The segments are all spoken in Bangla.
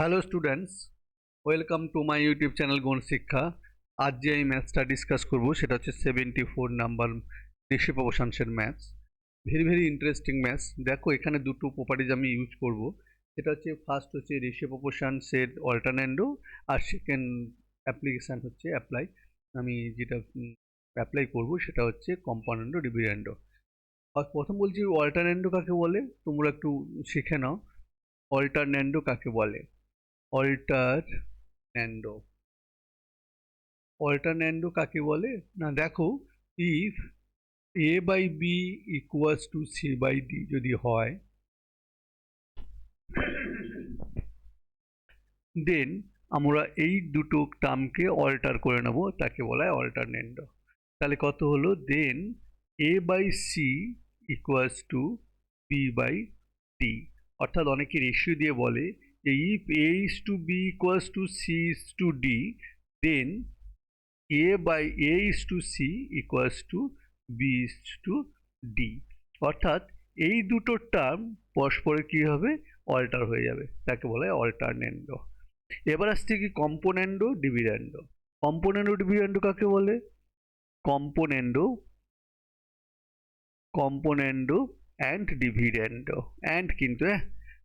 Hello students, welcome to my YouTube channel গণ শিক্ষা। আজ যে এই ম্যাথসটা ডিসকাস করব সেটা হচ্ছে 74 নাম্বার রেশিও প্রপোর্শনসের maths. Very very interesting maths. দেখো এখানে দুটো প্রপার্টিজ আমি ইউজ করব। সেটা হচ্ছে ফার্স্ট হচ্ছে রেশিও প্রপোর্শনসের অল্টারনেন্ডো, আর সেকেন্ড অ্যাপ্লিকেশান হচ্ছে অ্যাপ্লাই। আমি যেটা অ্যাপ্লাই করব সেটা হচ্ছে কম্পাউন্ডো ডিভিডেন্ডো। আর প্রথম বলছি অল্টারনেন্ডো কাকে বলে, তোমরা একটু শিখে নাও। অল্টারনেন্ডো কাকে বলে? অল্টারন্যান্ডো অল্টারন্যান্ডো কাকে বলে না, দেখো, if A by B equals to C by D যদি হয়, দেন আমরা এই দুটো টার্মকে অল্টার করে নেব, তাকে বলা হয় অল্টারন্যান্ডো। তাহলে কত হলো? Then a by c equals to b by d. অর্থাৎ অনেকে রেশিও দিয়ে বলে যে if a is to b equals to c is to d, then a by a is to c equals to b is to d। অর্থাৎ এই দুটো টার্ম পরস্পরে কি হবে? অল্টার হয়ে যাবে, তাকে বলা হয় অল্টারন্যান্ডো। এবার আসছে কি কম্পোনেন্ডো ডিভিডেন্ডো। কম্পোনেন্ডো ডিভিডেন্ডো কাকে বলে? কম্পোনেন্ডো কম্পোনেন্ডো অ্যান্ড ডিভিডেন্ডো, অ্যান্ড কিন্তু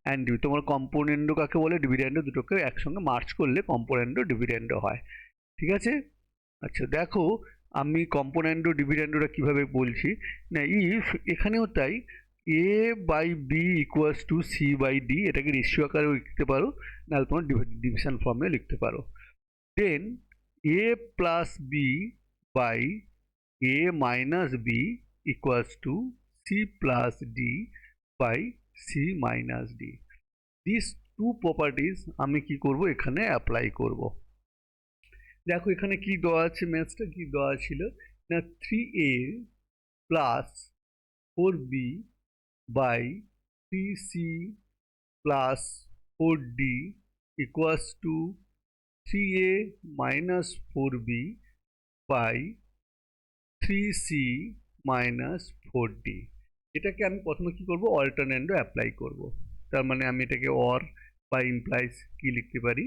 অ্যান্ড তোমার কম্পোনেন্ডো কাকে বলে, ডিভিডেন্ডো দুটোকে একসঙ্গে মার্চ করলে কম্পোনেন্ডো ডিভিডেন্ডো হয়। ঠিক আছে? আচ্ছা দেখো, আমি কম্পোনেন্ডো ডিভিডেন্ডোটা কিভাবে বলছি না, ইফ এখানেও তাই, a by B equals to C by d, এটাকে রেশিও আকারেও লিখতে পারো, নাহলে তোমার ডিভিশন ফর্মে লিখতে পারো। Then a plus b by a minus b equals to c plus d by c minus d. This two properties আমি কি করব, এখানে অ্যাপ্লাই করব। দেখো এখানে কি দেওয়া আছে, ম্যাথসটা কি দেওয়া ছিল না, 3a plus 4b by 3c plus 4d equals to 3a minus 4b by 3c minus 4d। এটাকে আমি প্রথমে কি করব, অল্টারনেন্ডো অ্যাপ্লাই করব। তার মানে আমি এটাকে অর বা ইমপ্লাইজ কি লিখতে পারি,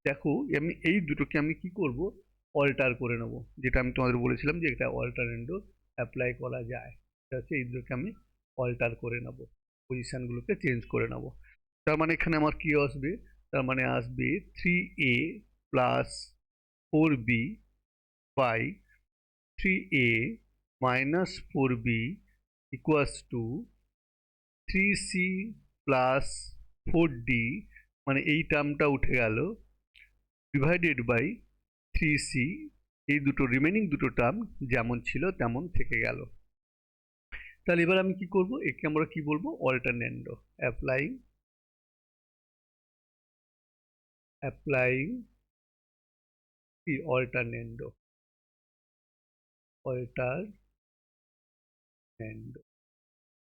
দেখো আমি এই দুটোকে আমি কি করব, অল্টার করে নেব। যেটা আমি তোমাদের বলেছিলাম যে এটা অল্টারনেন্ডো অ্যাপ্লাই করা যায়, সেটা হচ্ছে এই দুটোকে আমি অল্টার করে নেব, পজিশানগুলোকে চেঞ্জ করে নেব। তার মানে এখানে আমার কি আসবে, তার মানে আসবে 3a plus 4b by 3a minus 4b equals to 3c plus 4d, মানে এই টার্মটা উঠে গেল, ডিভাইডেড বাই 3c, এই দুটো রিমেনিং দুটো টার্ম যেমন ছিল তেমন থেকে গেল। তাহলে এবার আমি কি করব, একে আমরা কি বলবো, অল্টারনেন্ডো। অ্যাপ্লাইং কি অল্টারনেন্ডো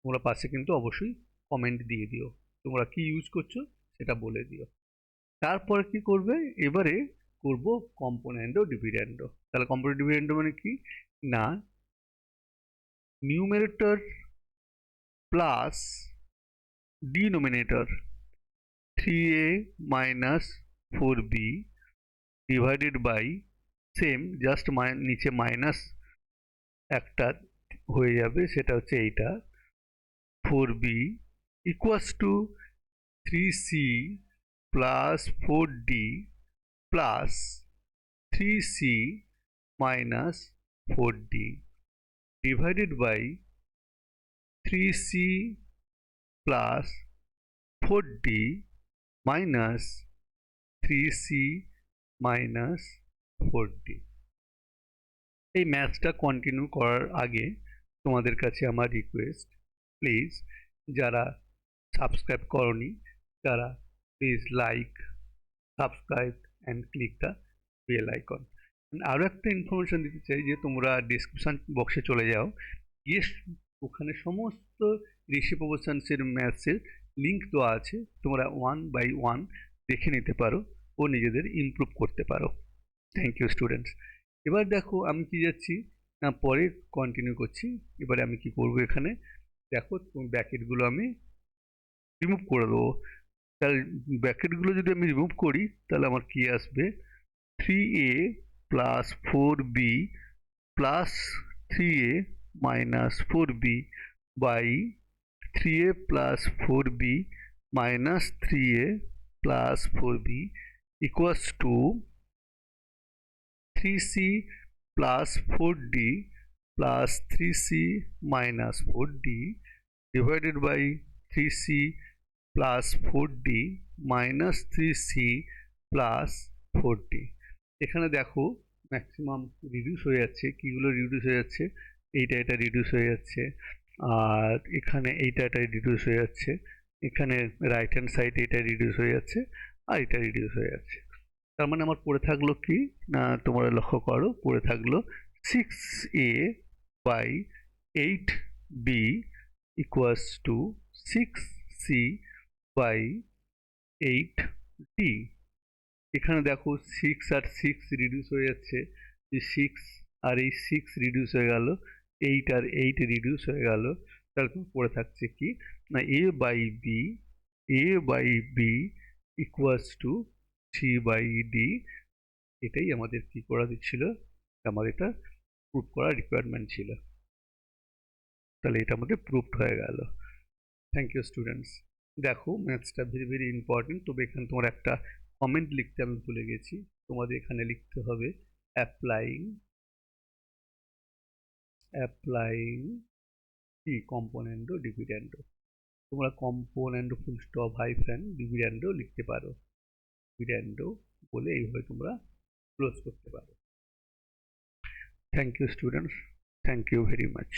তোমরা পাশে কিন্তু অবশ্যই কমেন্ট দিয়ে দিও, তোমরা কি ইউজ করছো সেটা বলে দিও। তারপরে কি করবে, এবারে করব কম্পোনেন্ডো ডিভিডেন্ডো। তাহলে কম্পোনেন্ডো ডিভিডেন্ডো মানে কি না, numerator plus denominator 3a minus 4b divided by, same just নিচে মাইনাস একটা হয়ে যাবে, সেটা হচ্ছে এইটা 4b equals to 3c plus 4d plus 3c minus 4d divided by 3c plus 4d minus 3c minus 4d। এই ম্যাথসটা কন্টিনিউ করার আগে তোমাদের কাছে আমার রিকোয়েস্ট, প্লিজ যারা সাবস্ক্রাইব করনি তারা please like, subscribe and click the bell icon. আরও একটা ইনফরমেশন দিতে চাই যে তোমরা ডিসক্রিপশান বক্সে চলে যাও, গিয়ে ওখানে সমস্ত রেশিও প্রপোর্শনসের ম্যাথসের লিঙ্ক দেওয়া আছে, তোমরা 1 by 1 দেখে নিতে পারো ও নিজেদের ইমপ্রুভ করতে পারো। Thank you students. এবার দেখো আমি কি যাচ্ছি না, পরে কন্টিনিউ করছি। এবারে আমি কি করব, এখানে দেখো ব্র্যাকেটগুলো আমি রিমুভ করে দেবো। তাহলে ব্র্যাকেটগুলো যদি আমি রিমুভ করি তাহলে আমার কি আসবে, 3a plus 4b plus 3a minus 4b by 3a plus 4b minus 3a plus 4b equals to 3c plus 4d plus 3c minus 4d divided by 3c plus 4d minus 3c plus 4d। এখানে দেখো ম্যাক্সিমাম রিডিউস হয়ে যাচ্ছে, কিগুলো রিডিউস হয়ে যাচ্ছে, এটা রিডিউস হয়ে যাচ্ছে, আর এখানে এটা রিডিউস হয়ে যাচ্ছে, এখানে রাইট হ্যান্ড সাইড এটা রিডিউস হয়ে যাচ্ছে, আর এটা রিডিউস হয়ে যাচ্ছে। তার মানে আমার পড়ে থাকলো কি না, তোমরা লক্ষ্য করো, পড়ে থাকলো 6a by 8b equals to 6c by 8d। এখানে দেখো 6 আর 6 রিডিউস হয়ে যাচ্ছে, 6 আর এই 6 রিডিউস হয়ে গেল, 8 আর 8 রিডিউস হয়ে গেল, তাহলে পড়ে থাকছে কি না, a by B equals to C by D. এটাই আমাদের কি করা দিচ্ছিল, আমার এটা প্রুভ করার রিকোয়ারমেন্ট ছিল। তাহলে এটা আমাদের প্রুভড হয়ে গেল। Thank you students. দেখো ম্যাথসটা ভেরি ভেরি ইম্পর্টেন্ট, তবে এখানে তোমার একটা কমেন্ট লিখতে আমি ভুলে গেছি। তোমাদের এখানে লিখতে হবে অ্যাপ্লাইং কি কম্পোনেন্ডো ডিভিডেন্ডো। তোমরা কম্পোনেন্ডো ফুল স্টপ হাইফেন ডিভিডেন্ডো লিখতে পারো, ডিভিডেন্ডো বলে এইভাবে তোমরা ক্লোজ করতে পারো। Thank you students, thank you very much.